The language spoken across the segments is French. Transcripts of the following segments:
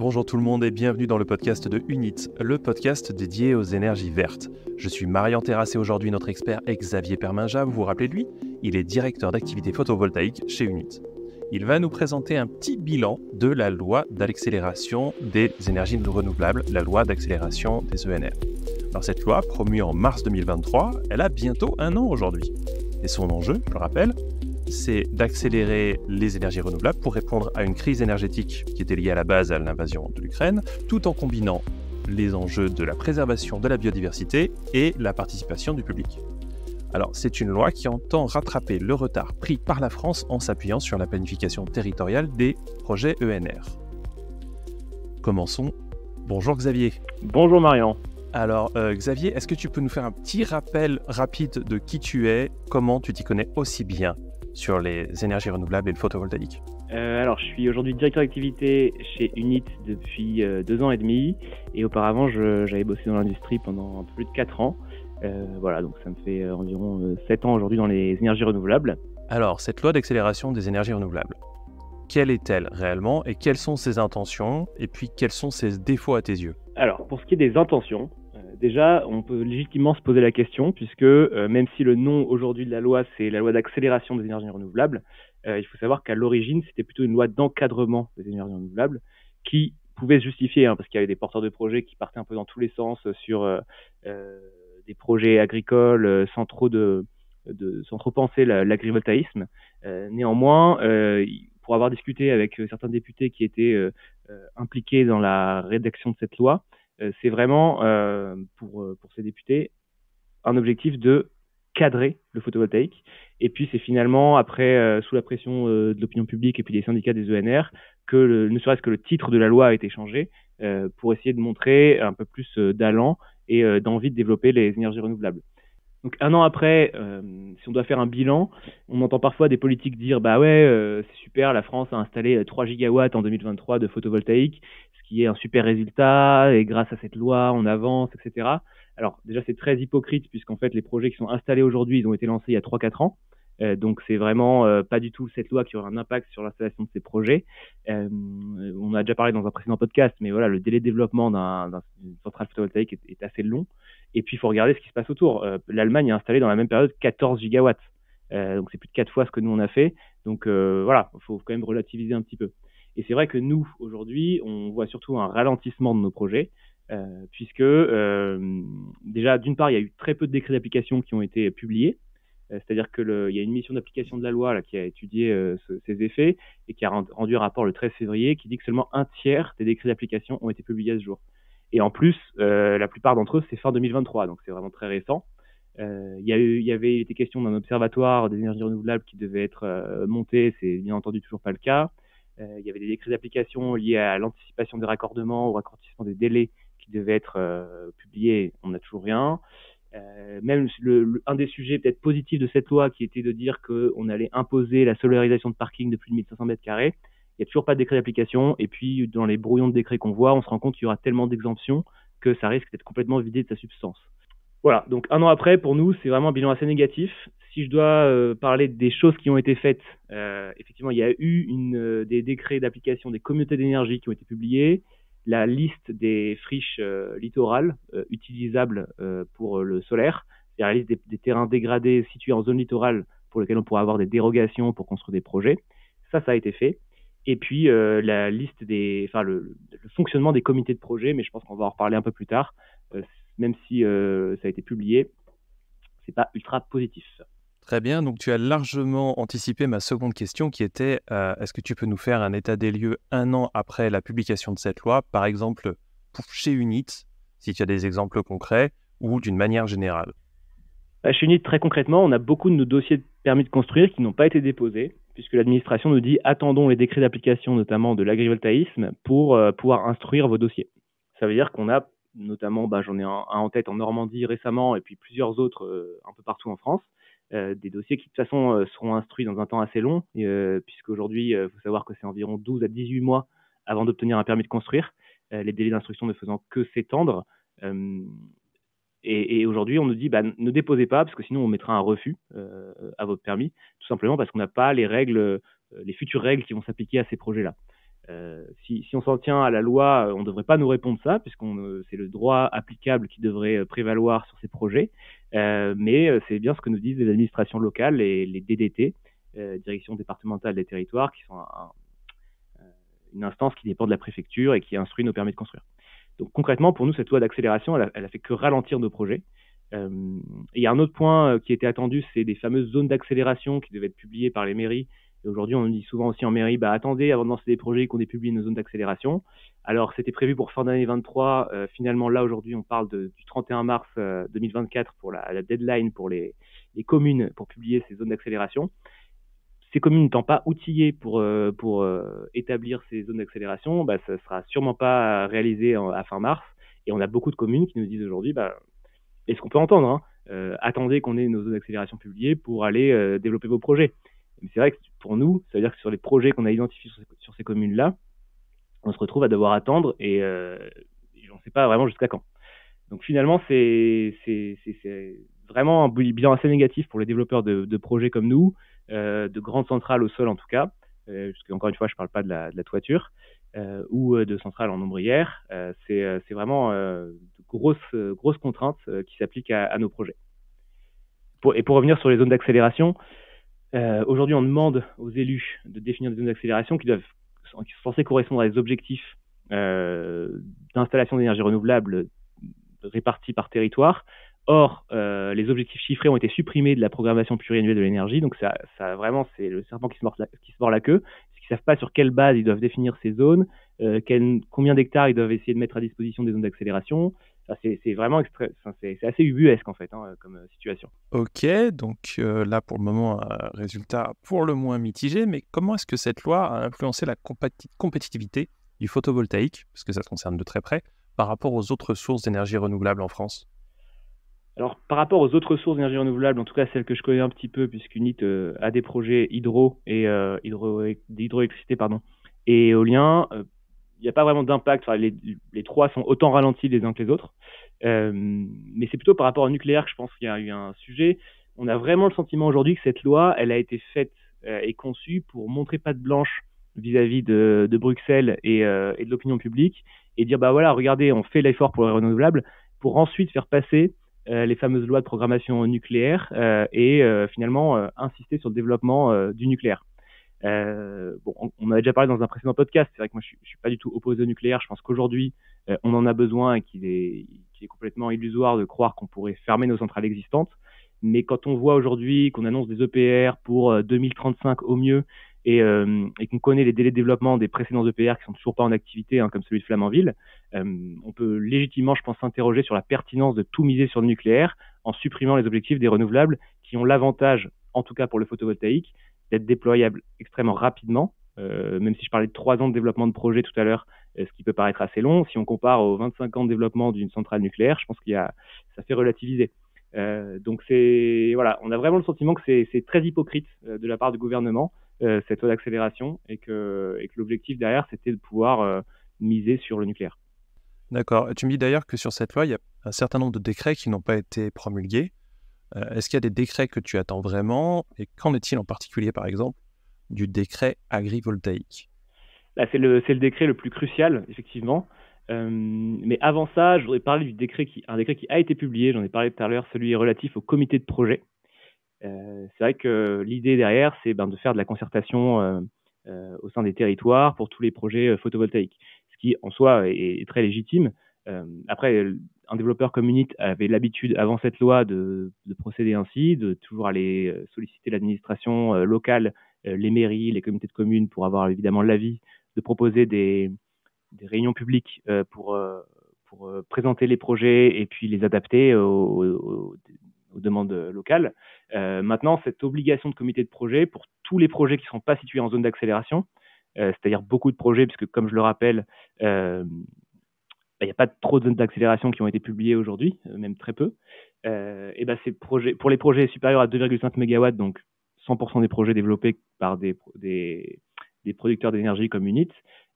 Bonjour tout le monde et bienvenue dans le podcast de UNIT, le podcast dédié aux énergies vertes. Je suis Marian Terrassé, aujourd'hui notre expert est Xavier Perminja, vous vous rappelez de lui? Il est directeur d'activité photovoltaïque chez UNIT. Il va nous présenter un petit bilan de la loi d'accélération des énergies renouvelables, la loi d'accélération des ENR. Alors cette loi, promue en mars 2023, elle a bientôt un an aujourd'hui. Et son enjeu, je le rappelle, c'est d'accélérer les énergies renouvelables pour répondre à une crise énergétique qui était liée à la base à l'invasion de l'Ukraine, tout en combinant les enjeux de la préservation de la biodiversité et la participation du public. Alors, c'est une loi qui entend rattraper le retard pris par la France en s'appuyant sur la planification territoriale des projets ENR. Commençons. Bonjour Xavier. Bonjour Marian. Alors Xavier, est-ce que tu peux nous faire un petit rappel rapide de qui tu es, comment tu t'y connais aussi bien sur les énergies renouvelables et le photovoltaïque? Alors, je suis aujourd'hui directeur d'activité chez UNIT depuis 2 ans et demi. Et auparavant, j'avais bossé dans l'industrie pendant un peu plus de 4 ans. Voilà, donc ça me fait environ 7 ans aujourd'hui dans les énergies renouvelables. Alors, cette loi d'accélération des énergies renouvelables, quelle est-elle réellement et quelles sont ses intentions et puis quels sont ses défauts à tes yeux? Alors, pour ce qui est des intentions, déjà, on peut légitimement se poser la question puisque même si le nom aujourd'hui de la loi, c'est la loi d'accélération des énergies renouvelables, il faut savoir qu'à l'origine, c'était plutôt une loi d'encadrement des énergies renouvelables qui pouvait se justifier, parce qu'il y avait des porteurs de projets qui partaient un peu dans tous les sens sur des projets agricoles sans trop penser l'agrivoltaïsme. Néanmoins, pour avoir discuté avec certains députés qui étaient impliqués dans la rédaction de cette loi, c'est vraiment pour ces députés un objectif de cadrer le photovoltaïque. Et puis c'est finalement après, sous la pression de l'opinion publique et puis des syndicats des ENR, que ne serait-ce que le titre de la loi a été changé pour essayer de montrer un peu plus d'allant et d'envie de développer les énergies renouvelables. Donc 1 an après, si on doit faire un bilan, on entend parfois des politiques dire bah ouais, c'est super, la France a installé 3 gigawatts en 2023 de photovoltaïque, ce qui est un super résultat, et grâce à cette loi, on avance, etc. Alors déjà, c'est très hypocrite, puisqu'en fait, les projets qui sont installés aujourd'hui, ils ont été lancés il y a 3-4 ans. Donc c'est vraiment pas du tout cette loi qui aura un impact sur l'installation de ces projets. On a déjà parlé dans un précédent podcast, mais voilà, le délai de développement d'une centrale photovoltaïque est assez long. Et puis il faut regarder ce qui se passe autour. L'Allemagne a installé dans la même période 14 gigawatts. Donc c'est plus de 4 fois ce que nous on a fait. Donc voilà, il faut quand même relativiser un petit peu. Et c'est vrai que nous, aujourd'hui, on voit surtout un ralentissement de nos projets, puisque déjà, d'une part, il y a eu très peu de décrets d'application qui ont été publiés. C'est-à-dire qu'il y a une mission d'application de la loi là, qui a étudié ses effets et qui a rendu un rapport le 13 février qui dit que seulement 1/3 des décrets d'application ont été publiés à ce jour. Et en plus, la plupart d'entre eux, c'est fin 2023, donc c'est vraiment très récent. Il y avait été question d'un observatoire des énergies renouvelables qui devait être monté, c'est bien entendu toujours pas le cas. Il y avait des décrets d'application liés à l'anticipation des raccordements, au raccourcissement des délais qui devaient être publiés, on n'a toujours rien. Même un des sujets peut-être positifs de cette loi qui était de dire qu'on allait imposer la solarisation de parking de plus de 1500 mètres carrés, il n'y a toujours pas de décret d'application, et puis dans les brouillons de décrets qu'on voit, on se rend compte qu'il y aura tellement d'exemptions que ça risque d'être complètement vidé de sa substance. Voilà, donc 1 an après, pour nous, c'est vraiment un bilan assez négatif. Si je dois parler des choses qui ont été faites, effectivement, il y a eu des décrets d'application des communautés d'énergie qui ont été publiés, la liste des friches littorales utilisables pour le solaire, c'est-à-dire la liste des terrains dégradés situés en zone littorale pour lesquels on pourra avoir des dérogations pour construire des projets. Ça a été fait. Et puis la liste le fonctionnement des comités de projet, mais je pense qu'on va en reparler un peu plus tard, même si ça a été publié, c'est pas ultra positif. Très bien, donc tu as largement anticipé ma seconde question qui était est-ce que tu peux nous faire un état des lieux 1 an après la publication de cette loi, par exemple chez UNIT, si tu as des exemples concrets, ou d'une manière générale? Chez UNIT, très concrètement, on a beaucoup de nos dossiers de permis de construire qui n'ont pas été déposés, puisque l'administration nous dit attendons les décrets d'application, notamment de l'agrivoltaïsme, pour pouvoir instruire vos dossiers. Ça veut dire qu'on a notamment, j'en ai un en tête en Normandie récemment, et puis plusieurs autres un peu partout en France, des dossiers qui de toute façon seront instruits dans un temps assez long, puisqu'aujourd'hui, il faut savoir que c'est environ 12 à 18 mois avant d'obtenir un permis de construire, les délais d'instruction ne faisant que s'étendre. Et aujourd'hui, on nous dit ne déposez pas, parce que sinon on mettra un refus à votre permis, tout simplement parce qu'on n'a pas les futures règles qui vont s'appliquer à ces projets-là. Si on s'en tient à la loi, on ne devrait pas nous répondre ça, puisqu'on c'est le droit applicable qui devrait prévaloir sur ces projets. Mais c'est bien ce que nous disent les administrations locales, les DDT, Direction départementale des territoires, qui sont une instance qui dépend de la préfecture et qui instruit nos permis de construire. Donc concrètement, pour nous, cette loi d'accélération, elle a fait que ralentir nos projets. Il y a un autre point qui était attendu, c'est des fameuses zones d'accélération qui devaient être publiées par les mairies. Et aujourd'hui, on dit souvent aussi en mairie, attendez, avant de lancer des projets, qu'on ait publié nos zones d'accélération. Alors, c'était prévu pour fin d'année 23. Finalement, là, aujourd'hui, on parle du 31 mars 2024 pour la deadline pour les communes pour publier ces zones d'accélération. Ces communes n'étant pas outillées pour établir ces zones d'accélération, ça ne sera sûrement pas réalisé à fin mars. Et on a beaucoup de communes qui nous disent aujourd'hui, et ce qu'on peut entendre, hein, attendez qu'on ait nos zones d'accélération publiées pour aller développer vos projets. Mais c'est vrai que pour nous, ça veut dire que sur les projets qu'on a identifiés sur ces communes-là, on se retrouve à devoir attendre et on ne sait pas vraiment jusqu'à quand. Donc finalement, c'est vraiment un bilan assez négatif pour les développeurs de projets comme nous, de grandes centrales au sol en tout cas, puisque encore une fois, je ne parle pas de la toiture, ou de centrales en ombrière. C'est vraiment de grosses contraintes qui s'appliquent à nos projets. Pour revenir sur les zones d'accélération, aujourd'hui, on demande aux élus de définir des zones d'accélération qui sont censées correspondre à des objectifs d'installation d'énergie renouvelable répartis par territoire. Or, les objectifs chiffrés ont été supprimés de la programmation pluriannuelle de l'énergie, donc ça vraiment, c'est le serpent qui se mord la queue, parce qu'ils ne savent pas sur quelle base ils doivent définir ces zones, combien d'hectares ils doivent essayer de mettre à disposition des zones d'accélération. C'est vraiment c'est assez ubuesque en fait, comme situation. Ok, donc là pour le moment, résultat pour le moins mitigé, mais comment est-ce que cette loi a influencé la compétitivité du photovoltaïque, parce que ça te concerne de très près, par rapport aux autres sources d'énergie renouvelable en France? Alors, par rapport aux autres sources d'énergie renouvelable, en tout cas celles que je connais un petit peu, puisqu'UNIT a des projets d'hydroélectricité et éolien, il n'y a pas vraiment d'impact. Enfin, les trois sont autant ralentis les uns que les autres. Mais c'est plutôt par rapport au nucléaire que je pense qu'il y a eu un sujet. On a vraiment le sentiment aujourd'hui que cette loi, elle a été faite et conçue pour montrer patte blanche vis-à-vis de Bruxelles et de l'opinion publique et dire, voilà, regardez, on fait l'effort pour les renouvelables pour ensuite faire passer les fameuses lois de programmation nucléaire et finalement insister sur le développement du nucléaire. On en a déjà parlé dans un précédent podcast. C'est vrai que moi, je suis pas du tout opposé au nucléaire. Je pense qu'aujourd'hui, on en a besoin et qu'il est complètement illusoire de croire qu'on pourrait fermer nos centrales existantes. Mais quand on voit aujourd'hui qu'on annonce des EPR pour 2035 au mieux et qu'on connaît les délais de développement des précédents EPR qui sont toujours pas en activité, comme celui de Flamanville, on peut légitimement, je pense, s'interroger sur la pertinence de tout miser sur le nucléaire en supprimant les objectifs des renouvelables qui ont l'avantage, en tout cas pour le photovoltaïque, d'être déployable extrêmement rapidement, même si je parlais de 3 ans de développement de projet tout à l'heure, ce qui peut paraître assez long. Si on compare aux 25 ans de développement d'une centrale nucléaire, je pense ça fait relativiser. Donc voilà, on a vraiment le sentiment que c'est très hypocrite de la part du gouvernement, cette loi d'accélération, et que l'objectif derrière, c'était de pouvoir miser sur le nucléaire. D'accord. Tu me dis d'ailleurs que sur cette loi, il y a un certain nombre de décrets qui n'ont pas été promulgués. Est-ce qu'il y a des décrets que tu attends vraiment? Et qu'en est-il en particulier, par exemple, du décret agrivoltaïque? Là, c'est le décret le plus crucial, effectivement. Mais avant ça, je voudrais parler un décret qui a été publié, j'en ai parlé tout à l'heure, celui relatif au comité de projet. C'est vrai que l'idée derrière, c'est de faire de la concertation au sein des territoires pour tous les projets photovoltaïques, ce qui en soi est très légitime. Après, un développeur comme UNIT avait l'habitude, avant cette loi, de procéder ainsi, de toujours aller solliciter l'administration locale, les mairies, les comités de communes, pour avoir évidemment l'avis, de proposer des réunions publiques pour présenter les projets et puis les adapter aux demandes locales. Maintenant, cette obligation de comité de projet pour tous les projets qui ne sont pas situés en zone d'accélération, c'est-à-dire beaucoup de projets, puisque comme je le rappelle, il n'y a pas trop de zones d'accélération qui ont été publiées aujourd'hui, même très peu. Ces projets, pour les projets supérieurs à 2,5 MW, donc 100% des projets développés par des producteurs d'énergie comme UNIT,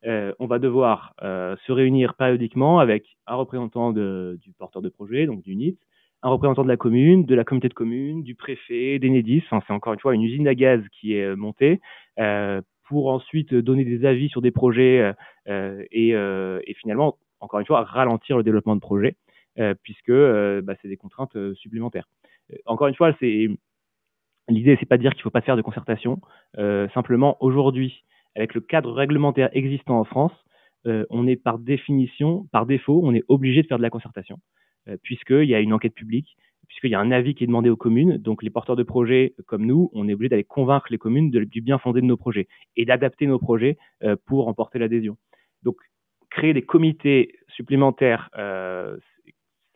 on va devoir se réunir périodiquement avec un représentant du porteur de projet, donc d'UNIT, un représentant de la commune, de la communauté de communes, du préfet, d'Enedis. C'est encore une fois une usine à gaz qui est montée pour ensuite donner des avis sur des projets et finalement, encore une fois, ralentir le développement de projets puisque c'est des contraintes supplémentaires. Encore une fois, l'idée, c'est pas de dire qu'il faut pas faire de concertation. Simplement, aujourd'hui, avec le cadre réglementaire existant en France, on est par définition, par défaut, on est obligé de faire de la concertation, puisqu'il y a une enquête publique, puisqu'il y a un avis qui est demandé aux communes. Donc, les porteurs de projets comme nous, on est obligé d'aller convaincre les communes du bien fondé de nos projets et d'adapter nos projets pour remporter l'adhésion. Donc, créer des comités supplémentaires,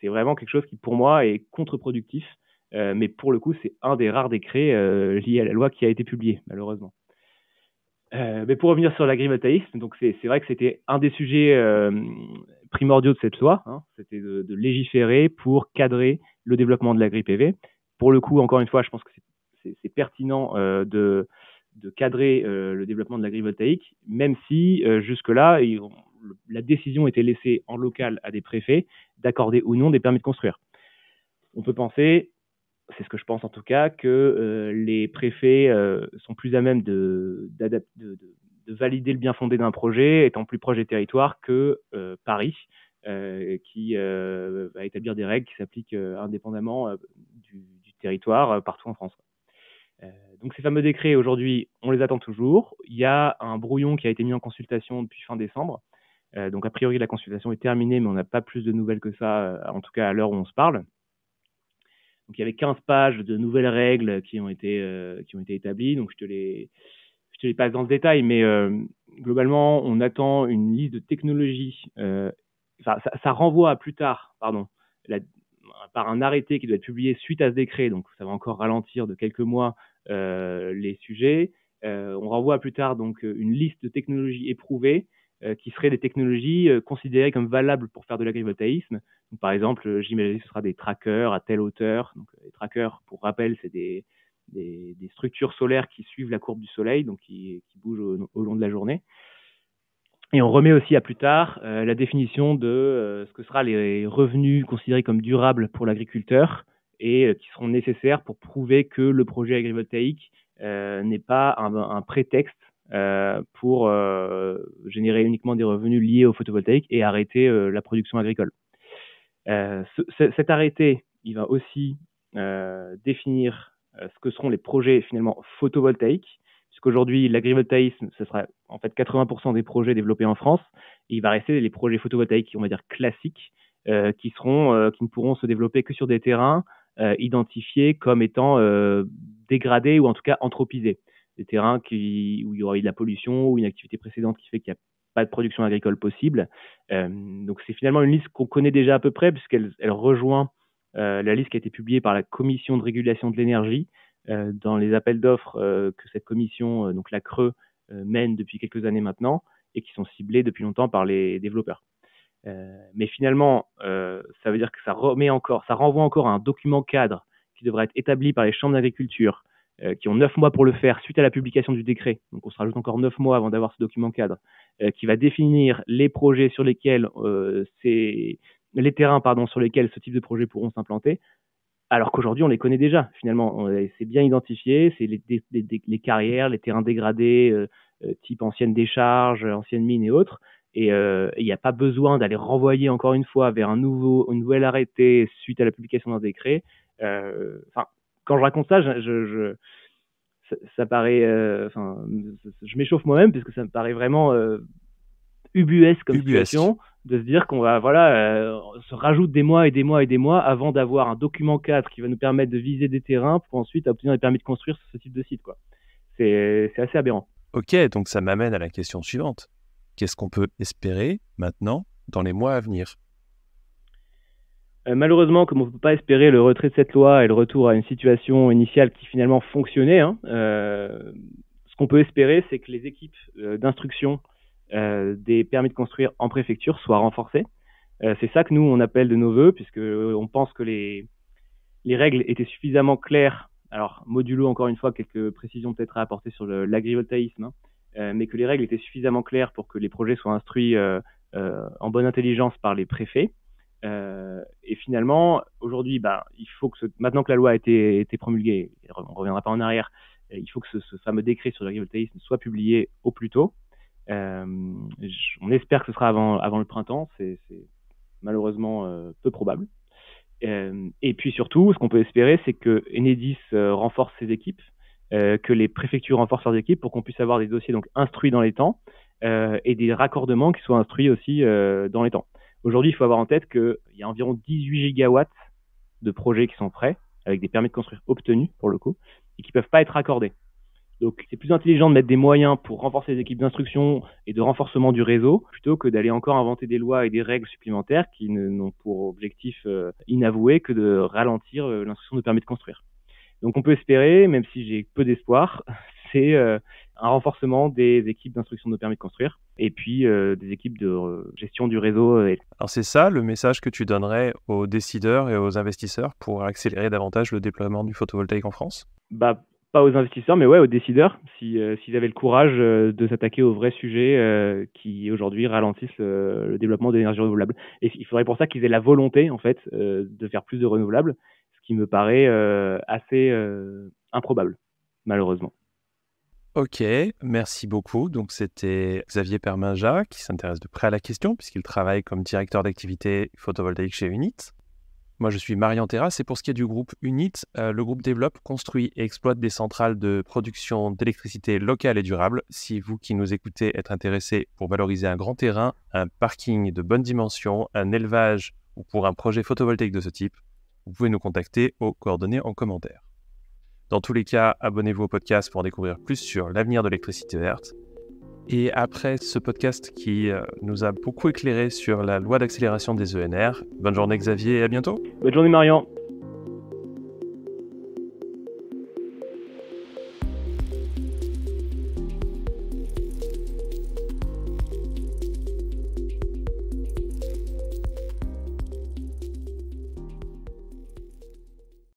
c'est vraiment quelque chose qui, pour moi, est contre-productif. Mais pour le coup, c'est un des rares décrets liés à la loi qui a été publié, malheureusement. Mais pour revenir sur l'agrivoltaïsme, donc c'est vrai que c'était un des sujets primordiaux de cette loi, hein, c'était de légiférer pour cadrer le développement de l'agri-PV. Pour le coup, encore une fois, je pense que c'est pertinent de cadrer le développement de l'agrivoltaïque, même si jusque-là, la décision était laissée en local à des préfets d'accorder ou non des permis de construire. On peut penser, c'est ce que je pense en tout cas, que les préfets sont plus à même de valider le bien fondé d'un projet, étant plus proche des territoires que Paris, qui va établir des règles qui s'appliquent indépendamment du territoire partout en France. Donc ces fameux décrets, aujourd'hui, on les attend toujours. Il y a un brouillon qui a été mis en consultation depuis fin décembre. Donc a priori, la consultation est terminée, mais on n'a pas plus de nouvelles que ça, en tout cas à l'heure où on se parle. Donc il y avait 15 pages de nouvelles règles qui ont été établies. Donc je te les passe dans le détail, mais globalement, on attend une liste de technologies. Ça renvoie à plus tard, par un arrêté qui doit être publié suite à ce décret. Donc ça va encore ralentir de quelques mois les sujets. On renvoie à plus tard donc une liste de technologies éprouvées qui seraient des technologies considérées comme valables pour faire de l'agrivoltaïsme. Donc, par exemple, j'imagine que ce sera des trackers à telle hauteur. Donc, les trackers, pour rappel, c'est des structures solaires qui suivent la courbe du soleil, donc qui bougent au long de la journée. Et on remet aussi à plus tard la définition de ce que sera les revenus considérés comme durables pour l'agriculteur et qui seront nécessaires pour prouver que le projet agrivoltaïque n'est pas un prétexte pour générer uniquement des revenus liés au photovoltaïque et arrêter la production agricole. Cet arrêté, il va aussi définir ce que seront les projets finalement photovoltaïques, puisqu'aujourd'hui l'agrivoltaïsme, ce sera en fait 80% des projets développés en France, et il va rester les projets photovoltaïques, on va dire classiques, qui ne pourront se développer que sur des terrains identifiés comme étant dégradés ou en tout cas anthropisés. Des terrains où il y aura eu de la pollution ou une activité précédente qui fait qu'il n'y a pas de production agricole possible. Donc c'est finalement une liste qu'on connaît déjà à peu près puisqu'elle rejoint la liste qui a été publiée par la Commission de régulation de l'énergie dans les appels d'offres que cette commission, donc la CRE, mène depuis quelques années maintenant et qui sont ciblés depuis longtemps par les développeurs. Mais finalement, ça veut dire que ça renvoie encore à un document cadre qui devrait être établi par les chambres d'agriculture qui ont 9 mois pour le faire suite à la publication du décret. Donc on se rajoute encore 9 mois avant d'avoir ce document cadre qui va définir les projets sur lesquels les terrains sur lesquels ce type de projets pourront s'implanter. Alors qu'aujourd'hui, on les connaît déjà, finalement. C'est bien identifié, c'est les carrières, les terrains dégradés, type anciennes décharges, anciennes mines et autres. Et il n'y a pas besoin d'aller renvoyer encore une fois vers un nouvel arrêté suite à la publication d'un décret. Quand je raconte ça, ça paraît... je m'échauffe moi-même parce que ça me paraît vraiment ubuesque comme situation de se dire qu'on va se rajoute des mois et des mois et des mois avant d'avoir un document cadre qui va nous permettre de viser des terrains pour ensuite obtenir des permis de construire sur ce type de site, quoi. C'est assez aberrant. Ok, donc ça m'amène à la question suivante. Qu'est-ce qu'on peut espérer maintenant dans les mois à venir ? Malheureusement, comme on ne peut pas espérer le retrait de cette loi et le retour à une situation initiale qui finalement fonctionnait, ce qu'on peut espérer, c'est que les équipes d'instruction des permis de construire en préfecture soient renforcées. C'est ça que nous, on appelle de nos voeux, puisqu'on pense que les règles étaient suffisamment claires. Alors, modulo, encore une fois, quelques précisions peut-être à apporter sur l'agrivoltaïsme, mais que les règles étaient suffisamment claires pour que les projets soient instruits en bonne intelligence par les préfets. Et finalement, aujourd'hui, il faut que maintenant que la loi a été promulguée, on ne reviendra pas en arrière, il faut que ce fameux décret sur l'agrivoltaïsme soit publié au plus tôt. On espère que ce sera avant le printemps, c'est malheureusement peu probable. Et puis surtout, ce qu'on peut espérer, c'est que Enedis renforce ses équipes, que les préfectures renforcent leurs équipes pour qu'on puisse avoir des dossiers donc instruits dans les temps et des raccordements qui soient instruits aussi dans les temps. Aujourd'hui, il faut avoir en tête qu'il y a environ 18 gigawatts de projets qui sont prêts, avec des permis de construire obtenus pour le coup, et qui ne peuvent pas être raccordés. Donc, c'est plus intelligent de mettre des moyens pour renforcer les équipes d'instruction et de renforcement du réseau, plutôt que d'aller encore inventer des lois et des règles supplémentaires qui n'ont pour objectif inavoué que de ralentir l'instruction de permis de construire. Donc, on peut espérer, même si j'ai peu d'espoir, c'est un renforcement des équipes d'instruction de permis de construire et puis des équipes de gestion du réseau. Alors, c'est ça le message que tu donnerais aux décideurs et aux investisseurs pour accélérer davantage le déploiement du photovoltaïque en France ? Pas aux investisseurs, mais aux décideurs, s'ils avaient le courage de s'attaquer aux vrais sujets qui aujourd'hui ralentissent le développement d'énergie renouvelable. Et il faudrait pour ça qu'ils aient la volonté, en fait, de faire plus de renouvelables, ce qui me paraît assez improbable, malheureusement. Ok, merci beaucoup. Donc c'était Xavier Perminja qui s'intéresse de près à la question puisqu'il travaille comme directeur d'activité photovoltaïque chez Unit. Moi, je suis Marian Terrasse et pour ce qui est du groupe Unit, le groupe développe, construit et exploite des centrales de production d'électricité locale et durable. Si vous qui nous écoutez êtes intéressé pour valoriser un grand terrain, un parking de bonne dimension, un élevage ou pour un projet photovoltaïque de ce type, vous pouvez nous contacter aux coordonnées en commentaire. Dans tous les cas, abonnez-vous au podcast pour en découvrir plus sur l'avenir de l'électricité verte. Et après ce podcast qui nous a beaucoup éclairé sur la loi d'accélération des ENR, bonne journée Xavier et à bientôt. Bonne journée Marian.